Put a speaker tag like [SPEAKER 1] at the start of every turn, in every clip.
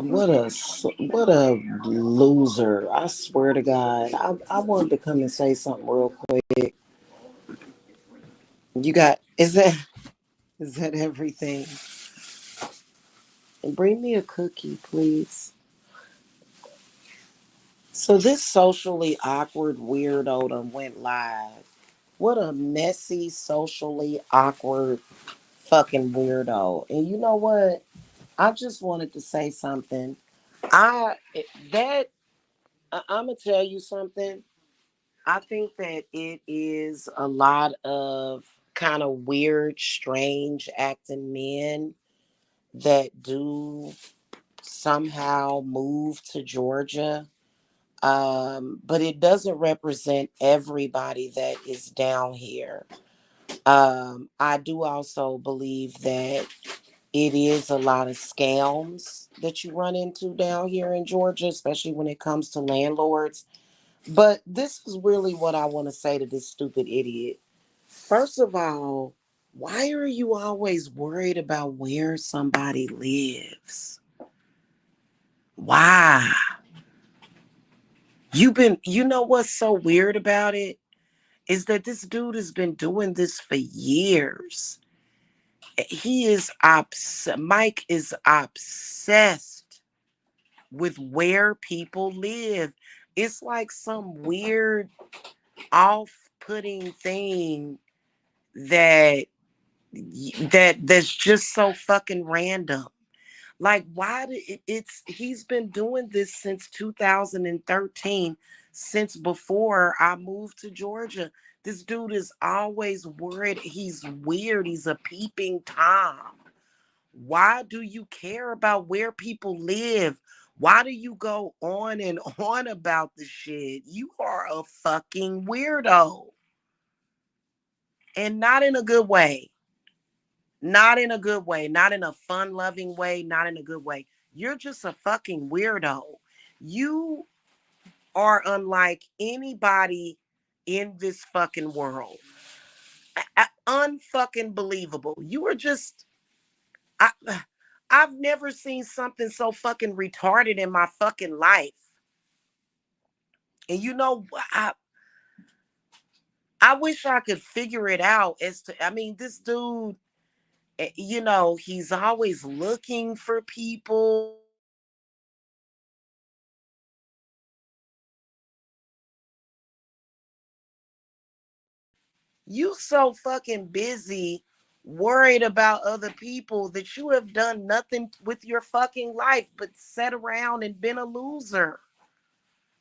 [SPEAKER 1] What a loser! I swear to God, I wanted to come and say something real quick. You got is that everything? And bring me a cookie, please. So this socially awkward weirdo done went live. What a messy, socially awkward fucking weirdo. And you know what? I just wanted to say something. I that I'm gonna tell you something. I think that it is a lot of kind of weird, strange acting men that do somehow move to Georgia. But it doesn't represent everybody that is down here. I do also believe that it is a lot of scams that you run into down here in Georgia, especially when it comes to landlords. But this is really what I want to say to this stupid idiot. First of all, why are you always worried about where somebody lives? Why? You know what's so weird about it? Is that this dude has been doing this for years. Mike is obsessed with where people live. It's like some weird off-putting thing that that's just so fucking random. Like, why did he's been doing this since 2013, since before I moved to Georgia. This dude is always worried. He's weird. He's a peeping Tom. Why do you care about where people live? Why do you go on and on about the shit? You are a fucking weirdo. And not in a good way. Not in a good way. Not in a fun loving way. Not in a good way. You're just a fucking weirdo. You are unlike anybody in this fucking world. Unfucking believable. You are just I I've never seen something so fucking retarded in my fucking life. And you know, I wish I could figure it out as to, I mean, this dude, he's always looking for people. You so fucking busy worried about other people that you have done nothing with your fucking life but sat around and been a loser.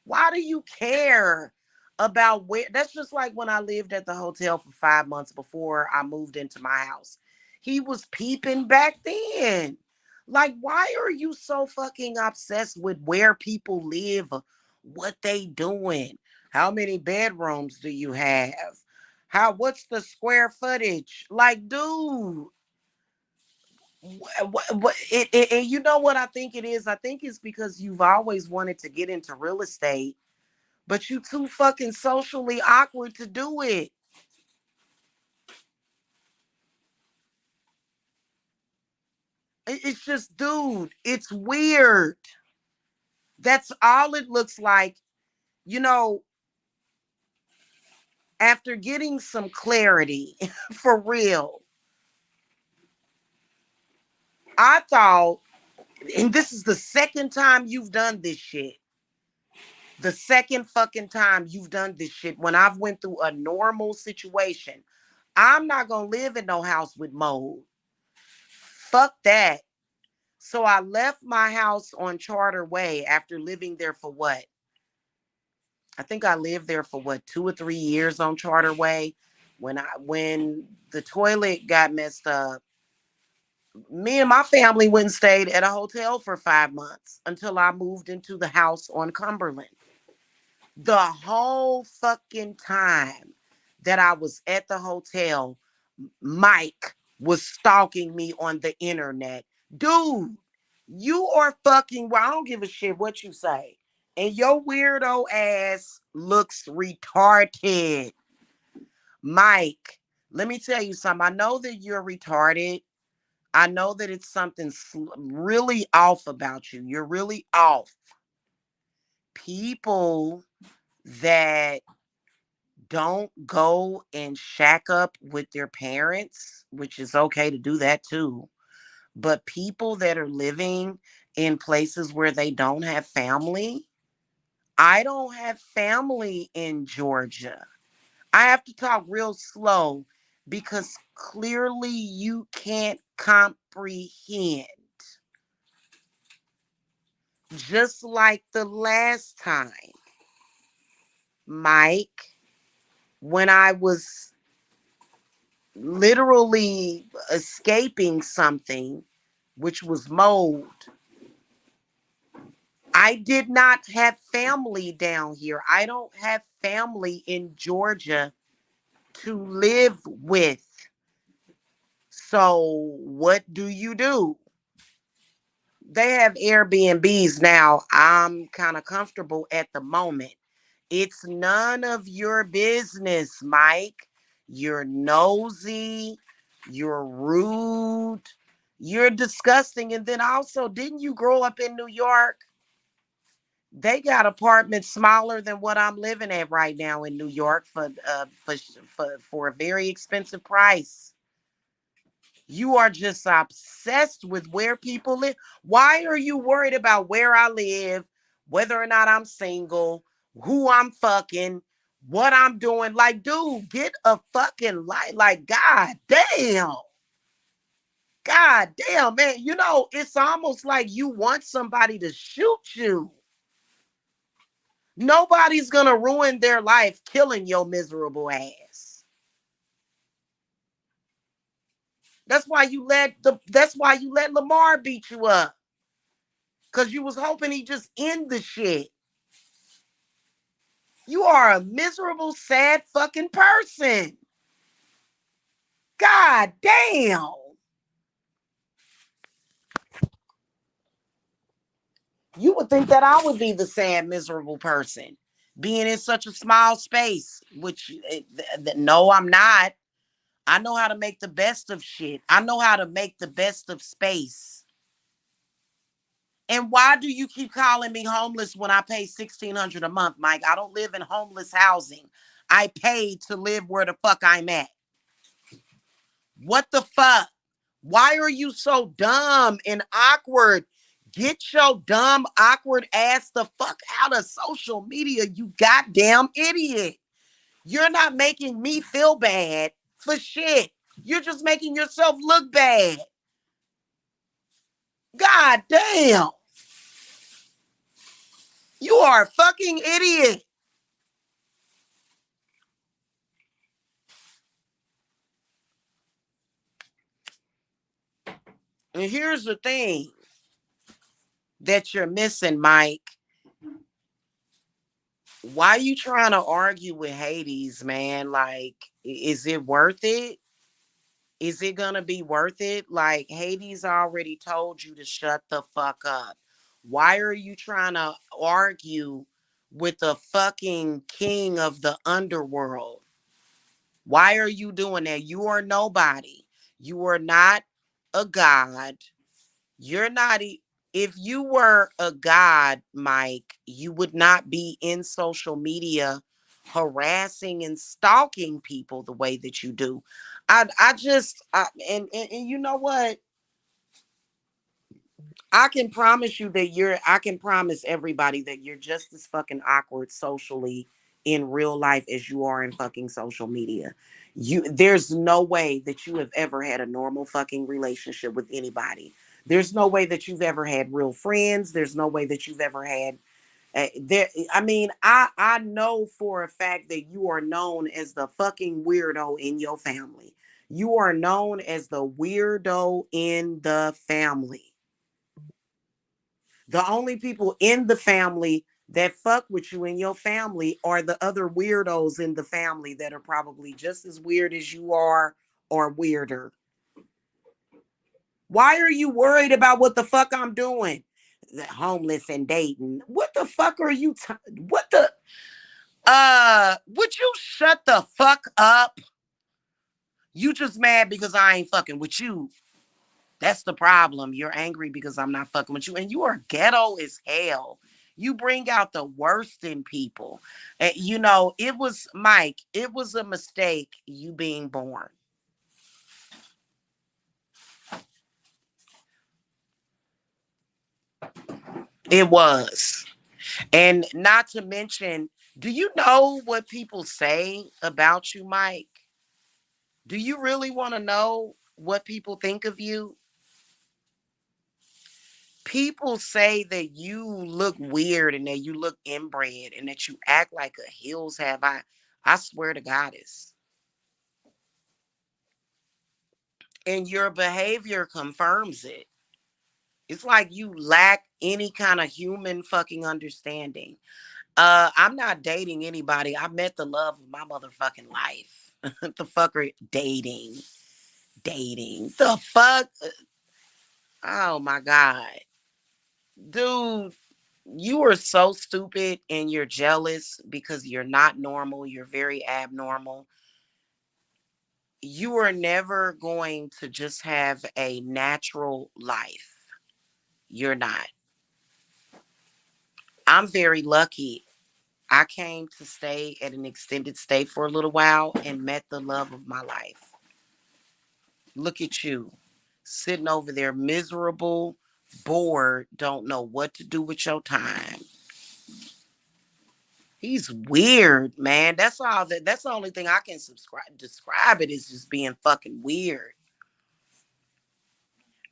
[SPEAKER 1] Why do you care about where? That's just like when I lived at the hotel for 5 months before I moved into my house. He was peeping back then. Like, why are you so fucking obsessed with where people live, what they doing? How many bedrooms do you have? What's the square footage? Like, dude, and you know what I think it is? I think it's because you've always wanted to get into real estate, but you too fucking socially awkward to do it. It's just, dude, it's weird. That's all it looks like. You know, after getting some clarity for real, I thought, and this is the second time you've done this shit. The second fucking time you've done this shit when I've went through a normal situation. I'm not gonna live in no house with mold. Fuck that. So I left my house on Charter Way after living there for what? I think I lived there for what, 2 or 3 years on Charter Way. When the toilet got messed up, me and my family went and stayed at a hotel for 5 months until I moved into the house on Cumberland. The whole fucking time that I was at the hotel, Mike was stalking me on the internet. Dude, you are fucking, well, I don't give a shit what you say. And your weirdo ass looks retarded. Mike, let me tell you something. I know that you're retarded. I know that it's something really off about you. You're really off. People that don't go and shack up with their parents, which is okay to do that too. But people that are living in places where they don't have family, I don't have family in Georgia. I have to talk real slow because clearly you can't comprehend. Just like the last time, Mike, when I was literally escaping something, which was mold, I did not have family down here. I don't have family in Georgia to live with. So, what do you do? They have Airbnbs now. I'm kind of comfortable at the moment. It's none of your business, Mike. You're nosy. You're rude. You're disgusting. And then also, didn't you grow up in New York? They got apartments smaller than what I'm living at right now in New York for a very expensive price. You are just obsessed with where people live. Why are you worried about where I live, whether or not I'm single, who I'm fucking, what I'm doing? Like, dude, get a fucking light. Like, god damn. God damn, man. You know, it's almost like you want somebody to shoot you. Nobody's gonna ruin their life killing your miserable ass. That's why you let Lamar beat you up. Cause you was hoping he just end the shit. You are a miserable, sad fucking person. God damn. You would think that I would be the sad, miserable person. Being in such a small space, which no, I'm not. I know how to make the best of shit. I know how to make the best of space. And why do you keep calling me homeless when I pay $1,600 a month, Mike? I don't live in homeless housing. I pay to live where the fuck I'm at. What the fuck? Why are you so dumb and awkward? Get your dumb, awkward ass the fuck out of social media, you goddamn idiot. You're not making me feel bad for shit. You're just making yourself look bad. God damn. You are a fucking idiot. And here's the thing that you're missing, Mike. Why you trying to argue with Hades, man? Like, is it worth it? Is it gonna be worth it? Like, Hades already told you to shut the fuck up. Why are you trying to argue with the fucking king of the underworld? Why are you doing that? You are nobody. You are not a god. You're not. If you were a god, Mike, you would not be in social media harassing and stalking people the way that you do. And you know what? I can promise everybody that you're just as fucking awkward socially in real life as you are in fucking social media. There's no way that you have ever had a normal fucking relationship with anybody. There's no way that you've ever had real friends. There's no way that you've ever had there. I mean, I know for a fact that you are known as the fucking weirdo in your family. You are known as the weirdo in the family. The only people in the family that fuck with you in your family are the other weirdos in the family that are probably just as weird as you are or weirder. Why are you worried about what the fuck I'm doing? The homeless and dating. What the fuck are you what the would you shut the fuck up? You just mad because I ain't fucking with you. That's the problem. You're angry because I'm not fucking with you. And you are ghetto as hell. You bring out the worst in people. You know, it was Mike, it was a mistake you being born. It was. And not to mention, do you know what people say about you, Mike? Do you really want to know what people think of you? People say that you look weird and that you look inbred and that you act like a hills have I. I swear to goddess. And your behavior confirms it. It's like you lack any kind of human fucking understanding. I'm not dating anybody. I met the love of my motherfucking life. The fucker dating. Dating. The fuck? Oh my God. Dude, you are so stupid and you're jealous because you're not normal. You're very abnormal. You are never going to just have a natural life. You're not. I'm very lucky. I came to stay at an extended stay for a little while and met the love of my life. Look at you sitting over there miserable, bored, don't know what to do with your time. He's weird, man. That's the only thing I can describe it is just being fucking weird.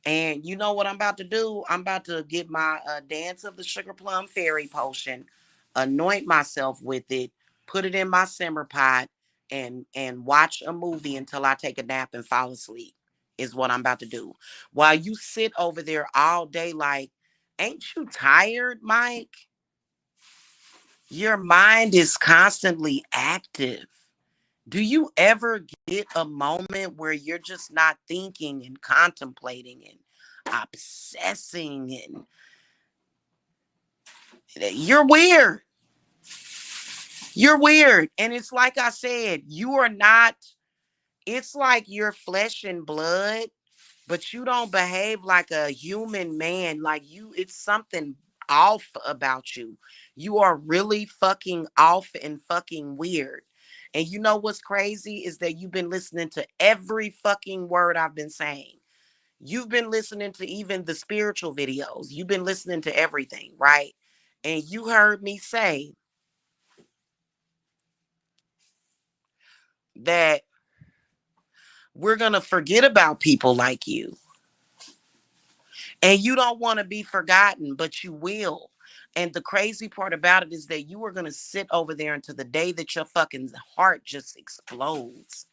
[SPEAKER 1] And you know what I'm about to do? I'm about to get my Dance of the Sugar Plum Fairy potion, anoint myself with it, put it in my simmer pot, and watch a movie until I take a nap and fall asleep. Is what I'm about to do. While you sit over there all day, like, ain't you tired, Mike? Your mind is constantly active. Do you ever get a moment where you're just not thinking and contemplating and obsessing and you're weird. You're weird. And it's like I said, you are not, it's like you're flesh and blood, but you don't behave like a human man. Like you, it's something off about you. You are really fucking off and fucking weird. And you know what's crazy is that you've been listening to every fucking word I've been saying. You've been listening to even the spiritual videos. You've been listening to everything, right? And you heard me say that we're going to forget about people like you. And you don't want to be forgotten, but you will. And the crazy part about it is that you are going to sit over there until the day that your fucking heart just explodes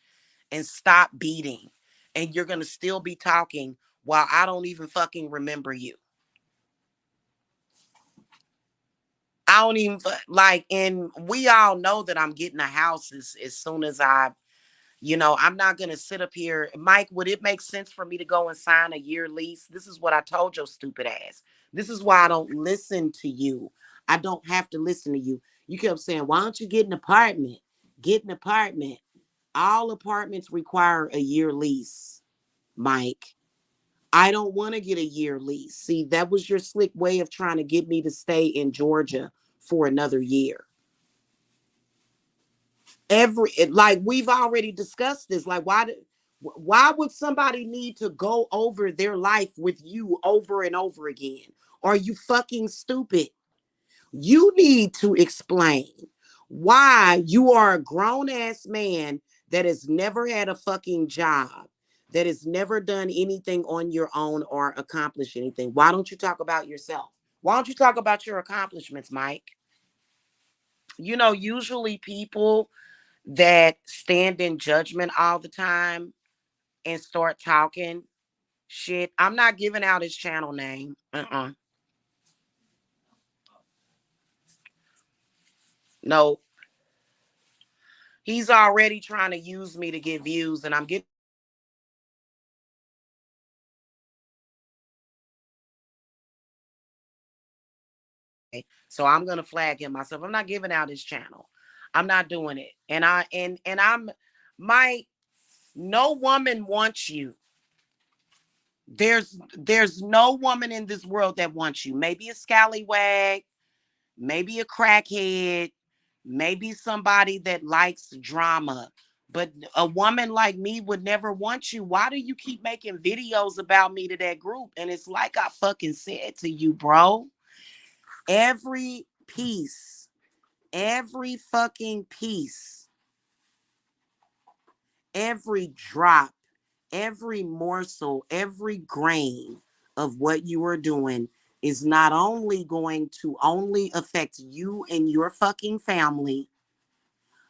[SPEAKER 1] and stop beating. And you're going to still be talking while I don't even fucking remember you. I don't even like, and we all know that I'm getting a house as soon as I'm not going to sit up here. Mike, would it make sense for me to go and sign a year lease? This is what I told your stupid ass. This is why I don't listen to you. I don't have to listen to you. You kept saying, why don't you get an apartment? Get an apartment. All apartments require a year lease, Mike. I don't want to get a year lease. See, that was your slick way of trying to get me to stay in Georgia for another year. Like we've already discussed this. Like why would somebody need to go over their life with you over and over again? Are you fucking stupid? You need to explain why you are a grown ass man that has never had a fucking job, that has never done anything on your own or accomplished anything. Why don't you talk about yourself? Why don't you talk about your accomplishments, Mike? Usually people that stand in judgment all the time and start talking shit. I'm not giving out his channel name. No, he's already trying to use me to get views, and I'm getting. So I'm gonna flag him myself. I'm not giving out his channel. I'm not doing it. I'm my no woman wants you. There's no woman in this world that wants you. Maybe a scallywag, maybe a crackhead, maybe somebody that likes drama. But a woman like me would never want you. Why do you keep making videos about me to that group? And it's like I fucking said to you, bro. Every piece, every fucking piece, every drop, every morsel, every grain of what you are doing is not only going to only affect you and your fucking family,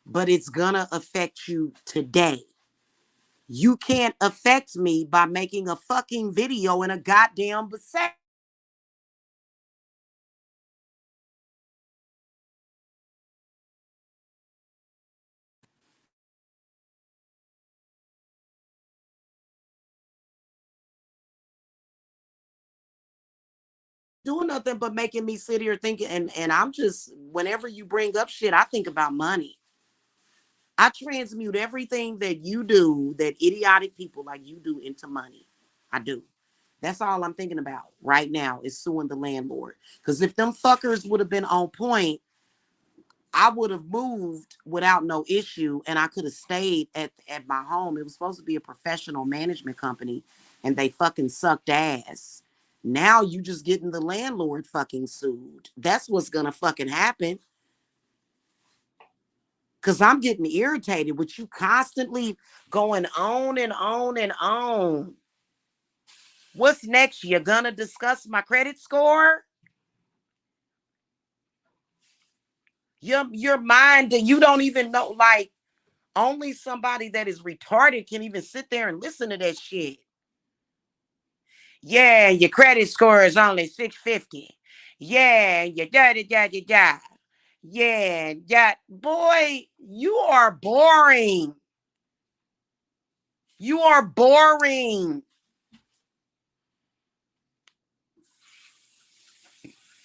[SPEAKER 1] but it's gonna affect you today. You can't affect me by making a fucking video in a goddamn basset. Doing nothing but making me sit here thinking, and I'm just, whenever you bring up shit, I think about money. I transmute everything that you do, that idiotic people like you do, into money. I do. That's all I'm thinking about right now is suing the landlord. Because if them fuckers would have been on point, I would have moved without no issue and I could have stayed at my home. It was supposed to be a professional management company and they fucking sucked ass. Now you just getting the landlord fucking sued. That's what's gonna fucking happen. Cause I'm getting irritated with you constantly going on and on and on. What's next? You're gonna discuss my credit score? Your mind, you don't even know, like, only somebody that is retarded can even sit there and listen to that shit. Yeah, your credit score is only 650. Yeah, you da da da da da. Yeah, yeah. Boy, you are boring. You are boring.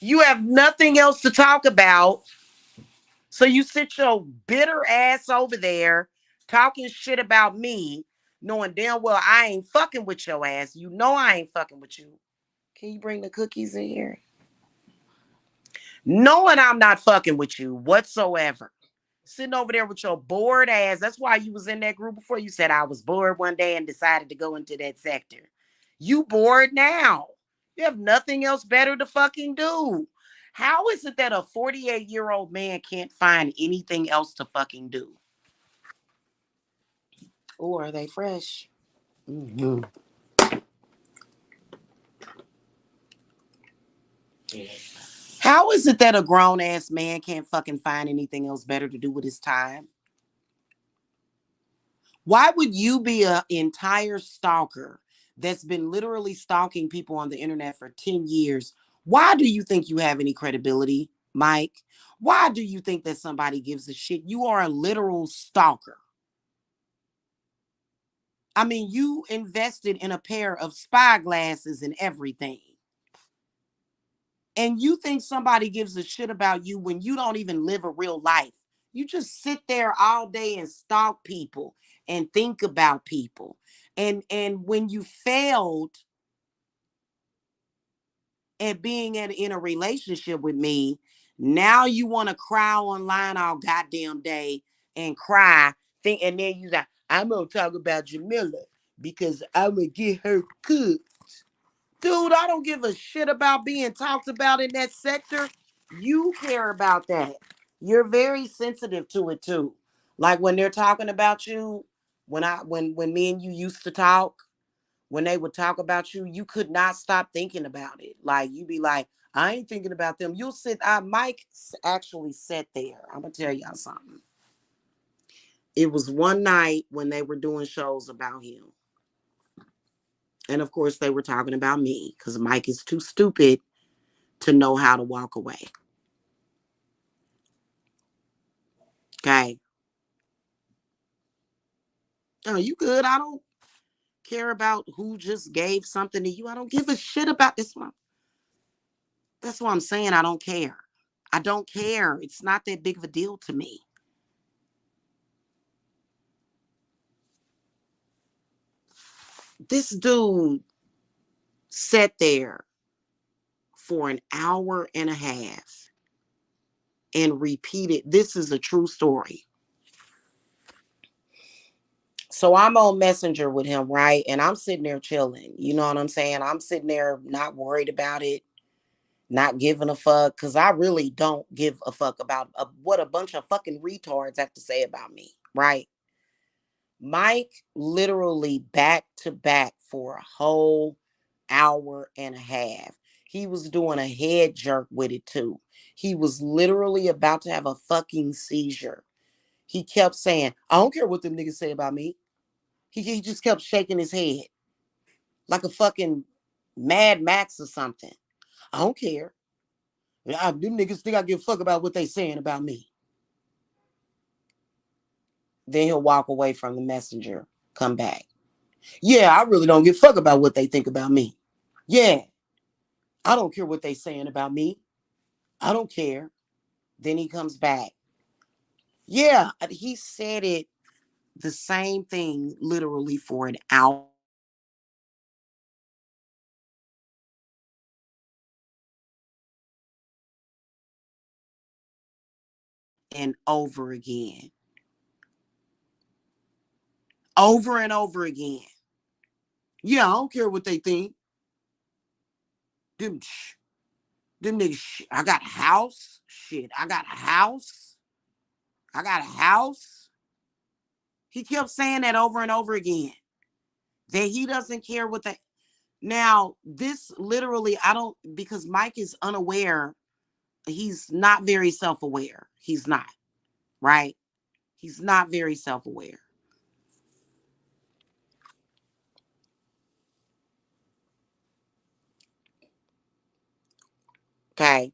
[SPEAKER 1] You have nothing else to talk about. So you sit your bitter ass over there talking shit about me, knowing damn well I ain't fucking with your ass. You know I ain't fucking with you. Can you bring the cookies in here? Knowing I'm not fucking with you whatsoever. Sitting over there with your bored ass. That's why you was in that group before. You said I was bored one day and decided to go into that sector. You bored now. You have nothing else better to fucking do. How is it that a 48-year-old man can't find anything else to fucking do? Or are they fresh? Mm-hmm. How is it that a grown ass man can't fucking find anything else better to do with his time? Why would you be an entire stalker that's been literally stalking people on the internet for 10 years? Why do you think you have any credibility, Mike? Why do you think that somebody gives a shit? You are a literal stalker. I mean, you invested in a pair of spy glasses and everything. And you think somebody gives a shit about you when you don't even live a real life. You just sit there all day and stalk people and think about people. And when you failed at being in a relationship with me, now you want to cry online all goddamn day and cry. Think, and then you like, I'm gonna talk about Jamila because I'm gonna get her cooked. Dude, I don't give a shit about being talked about in that sector. You care about that. You're very sensitive to it too. Like when they're talking about you, when me and you used to talk, when they would talk about you, you could not stop thinking about it. Like you'd be like, I ain't thinking about them. You'll sit. Mike actually sat there. I'm gonna tell y'all something. It was one night when they were doing shows about him, and of course they were talking about me because Mike is too stupid to know how to walk away. Okay. Oh, you good? I don't care about who just gave something to you. I don't give a shit about this one. That's what I'm saying. I don't care. I don't care. It's not that big of a deal to me. This dude, sat there for an hour and a half and repeated. This is a true story. So I'm on Messenger with him, right? And I'm sitting there chilling. You know what I'm saying? I'm sitting there not worried about it, not giving a fuck, because I really don't give a fuck about what a bunch of fucking retards have to say about me, right? Mike literally back to back for a whole hour and a half. He was doing a head jerk with it too. He was literally about to have a fucking seizure. He kept saying, I don't care what them niggas say about me. He just kept shaking his head like a fucking Mad Max or something. I don't care. Them niggas think I give a fuck about what they saying about me. Then he'll walk away from the messenger, come back. Yeah, I really don't give a fuck about what they think about me. Yeah, I don't care what they saying about me. I don't care. Then he comes back. Yeah, he said it the same thing literally for an hour and over again. Over and over again. Yeah, I don't care what they think. Them, them niggas, I got a house. Shit, I got a house. I got a house. He kept saying that over and over again. That he doesn't care what they. Now, this literally, I don't, because Mike is unaware. He's not very self aware. He's not, right? He's not very self aware. Okay.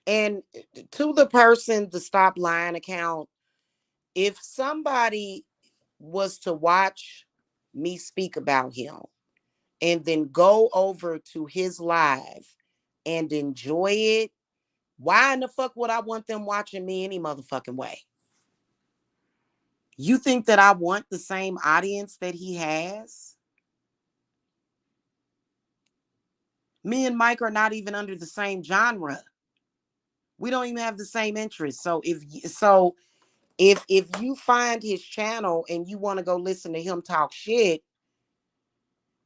[SPEAKER 1] And to the person, the Stop Lying account, if somebody was to watch me speak about him and then go over to his live and enjoy it, why in the fuck would I want them watching me any motherfucking way? You think that I want the same audience that he has? Me and Mike are not even under the same genre. We don't even have the same interests. So if you find his channel and you want to go listen to him talk shit,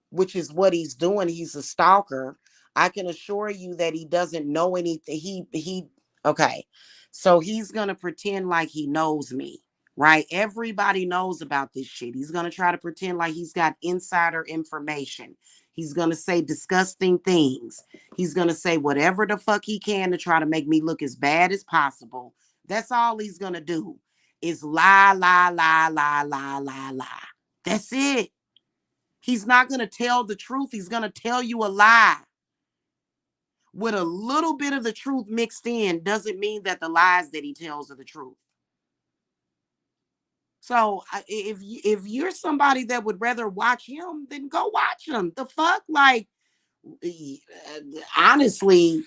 [SPEAKER 1] which is what he's doing. He's a stalker. I can assure you that he doesn't know anything. He okay. So he's gonna pretend like he knows me, right? Everybody knows about this shit. He's gonna try to pretend like he's got insider information. He's gonna say disgusting things. He's gonna say whatever the fuck he can to try to make me look as bad as possible. That's all he's gonna do is lie, lie, lie, lie, lie, lie, lie. That's it. He's not going to tell the truth. He's going to tell you a lie. With a little bit of the truth mixed in doesn't mean that the lies that he tells are the truth. So if you're somebody that would rather watch him, then go watch him. The fuck, like honestly,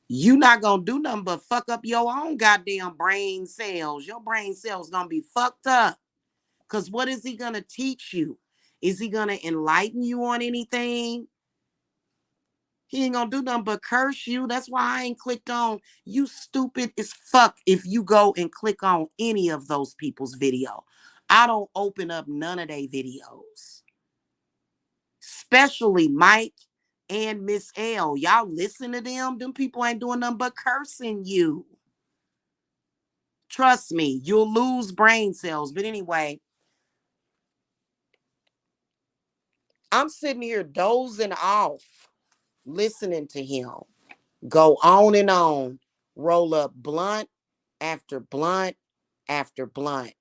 [SPEAKER 1] you not gonna do nothing but fuck up your own goddamn brain cells. Your brain cells gonna be fucked up. Cause what is he gonna teach you? Is he gonna enlighten you on anything? He ain't gonna do nothing but curse you. That's why I ain't clicked on you stupid as fuck if you go and click on any of those people's video. I don't open up none of their videos. Especially Mike and Miss L. Y'all listen to them. Them people ain't doing nothing but cursing you. Trust me, you'll lose brain cells. But anyway, I'm sitting here dozing off, listening to him go on and on, roll up blunt after blunt after blunt,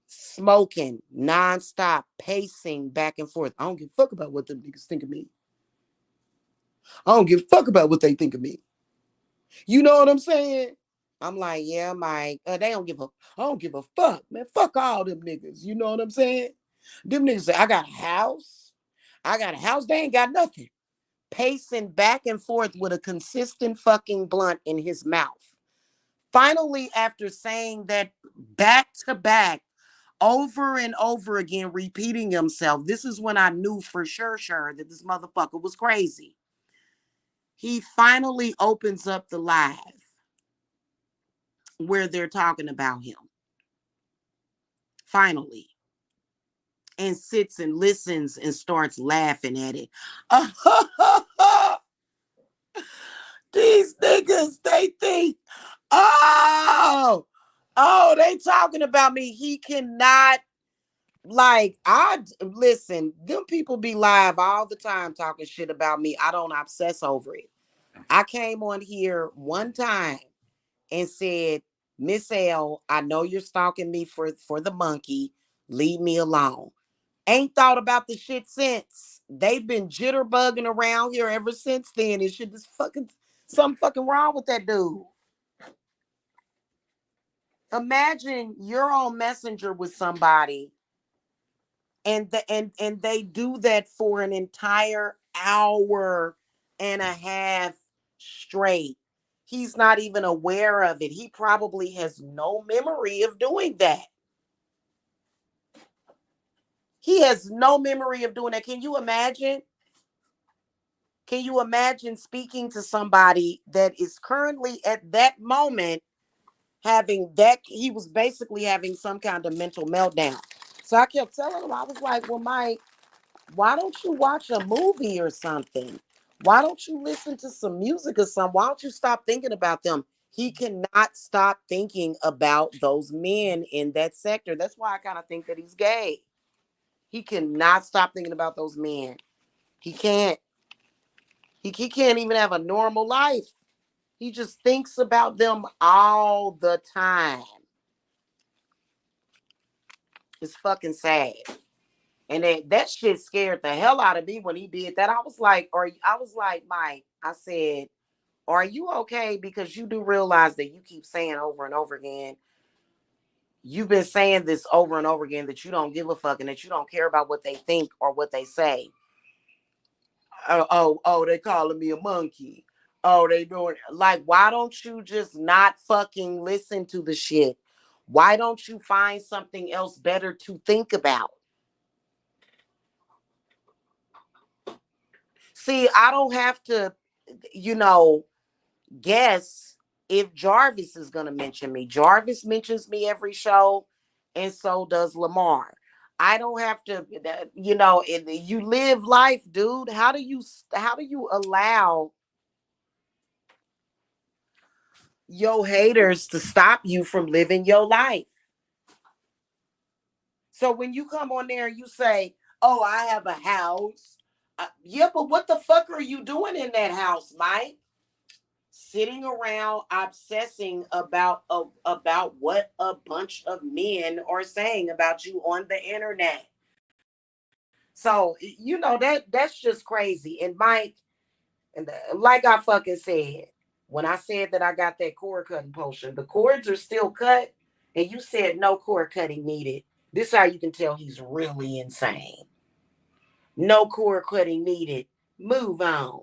[SPEAKER 1] smoking nonstop, pacing back and forth. I don't give a fuck about what them niggas think of me. I don't give a fuck about what they think of me. You know what I'm saying? I'm like, yeah, Mike. They don't give a. I don't give a fuck, man. Fuck all them niggas. You know what I'm saying? Them niggas say, I got a house. I got a house. They ain't got nothing. Pacing back and forth with a consistent fucking blunt in his mouth. Finally, after saying that back to back over and over again, repeating himself. This is when I knew for sure that this motherfucker was crazy. He finally opens up the live where they're talking about him. Finally. And sits and listens and starts laughing at it. These niggas, they think, they talking about me. He cannot, like, I listen, them people be live all the time talking shit about me. I don't obsess over it. I came on here one time and said, Miss L, I know you're stalking me for the monkey. Leave me alone. Ain't thought about the shit since. They've been jitterbugging around here ever since then. It should just fucking something fucking wrong with that dude. Imagine you're on Messenger with somebody and they do that for an entire hour and a half straight. He's not even aware of it. He probably has no memory of doing that. He has no memory of doing that. Can you imagine? Can you imagine speaking to somebody that is currently at that moment having that? He was basically having some kind of mental meltdown. So I kept telling him, I was like, well, Mike, why don't you watch a movie or something? Why don't you listen to some music or something? Why don't you stop thinking about them? He cannot stop thinking about those men in that sector. That's why I kind of think that he's gay. He cannot stop thinking about those men. He can't. He can't even have a normal life. He just thinks about them all the time. It's fucking sad. And that shit scared the hell out of me when he did that. I was like, Mike, I said, are you okay? Because you do realize that you keep saying over and over again, you've been saying this over and over again, that you don't give a fuck and that you don't care about what they think or what they say. They calling me a monkey. Oh, they doing, like, why don't you just not fucking listen to the shit? Why don't you find something else better to think about? See, I don't have to, you know, guess if Jarvis is going to mention me. Jarvis mentions me every show, and so does Lamar. I don't have to, you live life, dude. How do you allow your haters to stop you from living your life? So when you come on there and you say, "Oh, I have a house," yeah, but what the fuck are you doing in that house, Mike? Sitting around obsessing about what a bunch of men are saying about you on the internet. So that's just crazy. And Mike, like I fucking said, when I said that I got that cord cutting potion, the cords are still cut, and you said no cord cutting needed. This is how you can tell he's really insane. No cord cutting needed. Move on.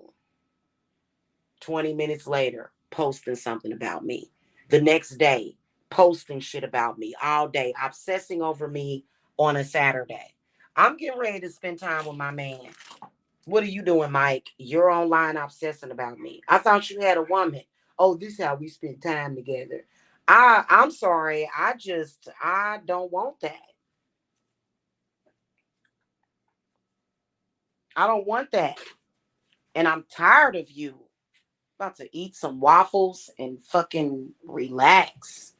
[SPEAKER 1] 20 minutes later, posting something about me. The next day, posting shit about me all day, obsessing over me on a Saturday. I'm getting ready to spend time with my man. What are you doing, Mike? You're online obsessing about me. I thought you had a woman. Oh, this is how we spend time together. I'm sorry. I don't want that. I don't want that. And I'm tired of you. About to eat some waffles and fucking relax.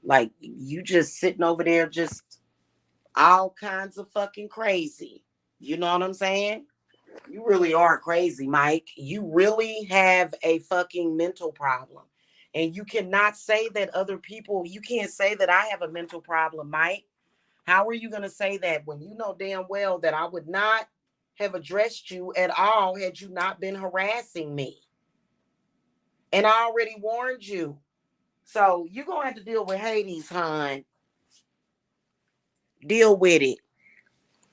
[SPEAKER 1] Like, you just sitting over there just all kinds of fucking crazy. You know what I'm saying? You really are crazy, Mike. You really have a fucking mental problem. And you cannot say that you can't say that I have a mental problem, Mike. How are you going to say that when you know damn well that I would not have addressed you at all had you not been harassing me? And I already warned you. So you're going to have to deal with Hades, hon. Deal with it.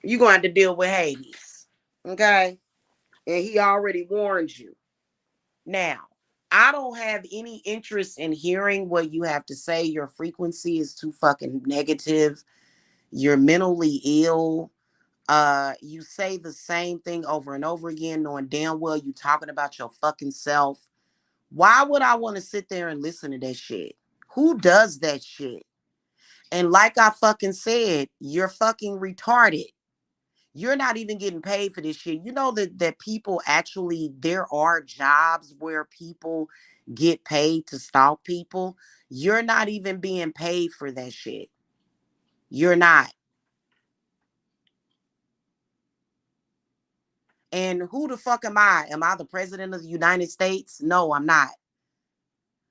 [SPEAKER 1] You're going to have to deal with Hades. Okay? And he already warned you. Now, I don't have any interest in hearing what you have to say. Your frequency is too fucking negative. You're mentally ill. You say the same thing over and over again, knowing damn well you talking about your fucking self. Why would I want to sit there and listen to that shit? Who does that shit? And like I fucking said, you're fucking retarded. You're not even getting paid for this shit. You know that people actually, there are jobs where people get paid to stalk people. You're not even being paid for that shit. You're not. And who the fuck am I? Am I the president of the United States? No, I'm not.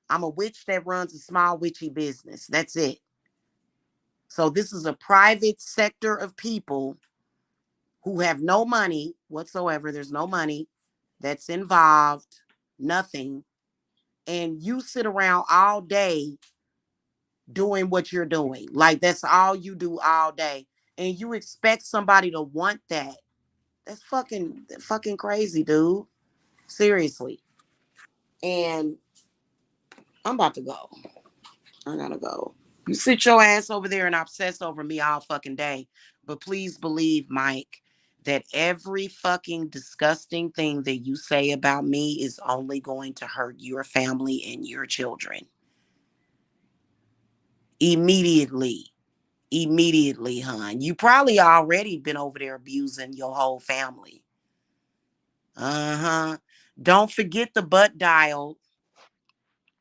[SPEAKER 1] I'm a witch that runs a small witchy business. That's it. So this is a private sector of people who have no money whatsoever. There's no money that's involved, nothing. And you sit around all day doing what you're doing. Like that's all you do all day. And you expect somebody to want that. That's fucking crazy, dude. Seriously. And I'm about to go. I gotta go. You sit your ass over there and obsess over me all fucking day. But please believe, Mike, that every fucking disgusting thing that you say about me is only going to hurt your family and your children. Immediately. Immediately, hon. You probably already been over there abusing your whole family. Uh-huh. Don't forget the butt dial.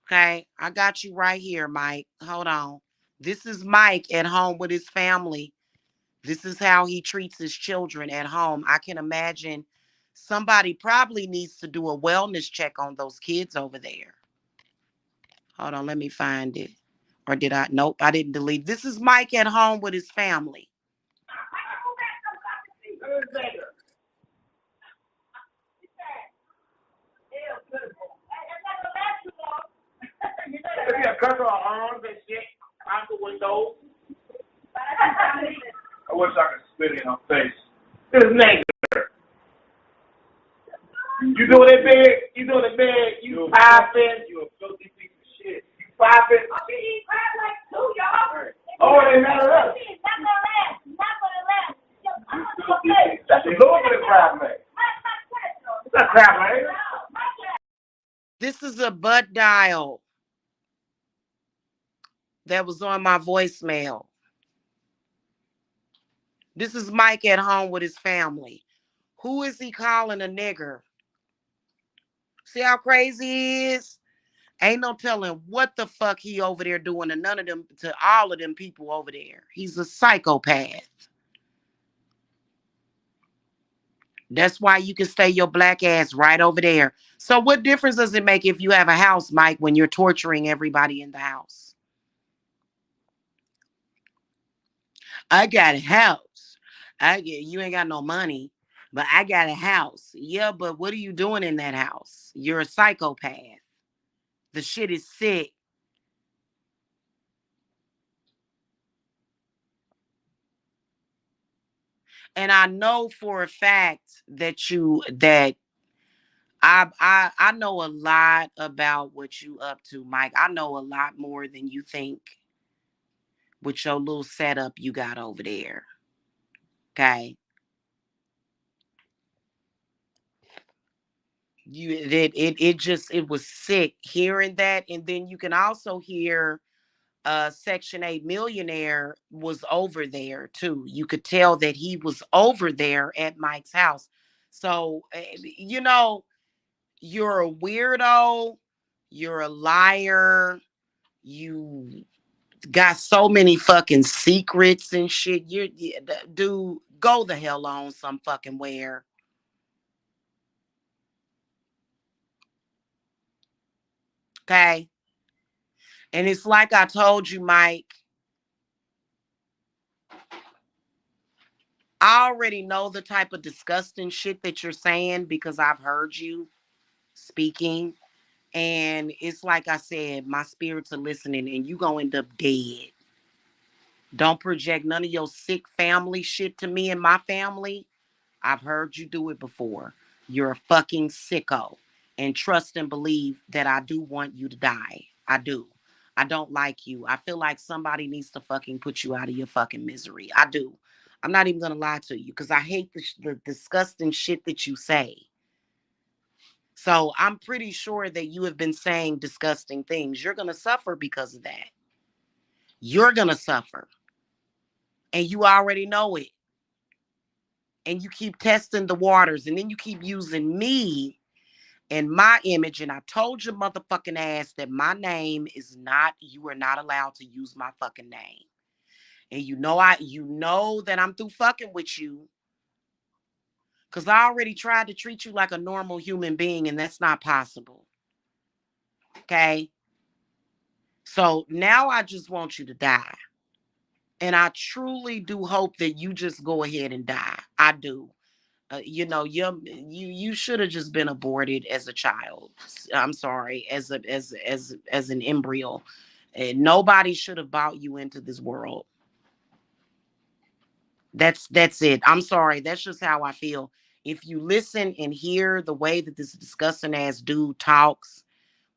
[SPEAKER 1] Okay, I got you right here, Mike. Hold on. This is Mike at home with his family. This is how he treats his children at home. I can imagine somebody probably needs to do a wellness check on those kids over there. Hold on, let me find it. Or did I? Nope, I didn't delete. This is Mike at home with his family.
[SPEAKER 2] If you cut her arms and shit out the window. I wish I could spit in her face. This nigga. You doing it big? You doing it big? You popping? You a filthy piece of shit. You popping?
[SPEAKER 3] Oh, she eat crab like 2, y'all.
[SPEAKER 2] Oh, it ain't not enough.
[SPEAKER 3] Not gonna last. Not gonna last. I'm
[SPEAKER 2] You
[SPEAKER 3] gonna
[SPEAKER 2] filthy. That's a little bit of crab leg. It's not crab leg.
[SPEAKER 1] This is a butt dial that was on my voicemail. This is Mike at home with his family. Who is he calling a nigger? See how crazy he is? Ain't no telling what the fuck he over there doing to none of them, to all of them people over there. He's a psychopath. That's why you can stay your black ass right over there. So what difference does it make if you have a house, Mike, when you're torturing everybody in the house? I got a house. You ain't got no money, but I got a house. Yeah, but what are you doing in that house? You're a psychopath. The shit is sick. And I know for a fact that I know a lot about what you up to, Mike. I know a lot more than you think with your little setup you got over there. Okay. It was sick hearing that. And then you can also hear Section 8 millionaire was over there too. You could tell that he was over there at Mike's house. So you're a weirdo, you're a liar, you got so many fucking secrets and shit. Dude, go the hell on some fucking where. Okay. And it's like I told you, Mike, I already know the type of disgusting shit that you're saying because I've heard you speaking. And it's like I said, my spirits are listening and you gonna end up dead. Don't project none of your sick family shit to me and my family. I've heard you do it before. You're a fucking sicko. And trust and believe that I do want you to die. I do. I don't like you. I feel like somebody needs to fucking put you out of your fucking misery. I do. I'm not even gonna lie to you because I hate the disgusting shit that you say. So I'm pretty sure that you have been saying disgusting things. You're gonna suffer because of that. You're gonna suffer. And you already know it. And you keep testing the waters, and then you keep using me and my image. And I told your motherfucking ass that my name is not, you are not allowed to use my fucking name. And you know that I'm through fucking with you. Cause I already tried to treat you like a normal human being, and that's not possible. Okay. So now I just want you to die. And I truly do hope that you just go ahead and die. I do. You should have just been aborted as a child. I'm sorry, as an embryo. And nobody should have brought you into this world. That's it. I'm sorry. That's just how I feel. If you listen and hear the way that this disgusting ass dude talks,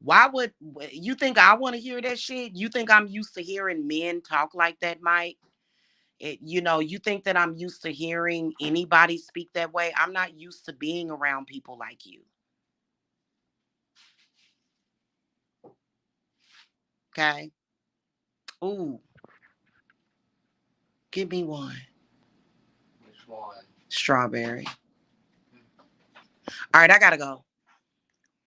[SPEAKER 1] why would you think I want to hear that shit? You think I'm used to hearing men talk like that, Mike? You think that I'm used to hearing anybody speak that way? I'm not used to being around people like you. Okay. Ooh, give me one.
[SPEAKER 4] Which one?
[SPEAKER 1] Strawberry. All right, I gotta go.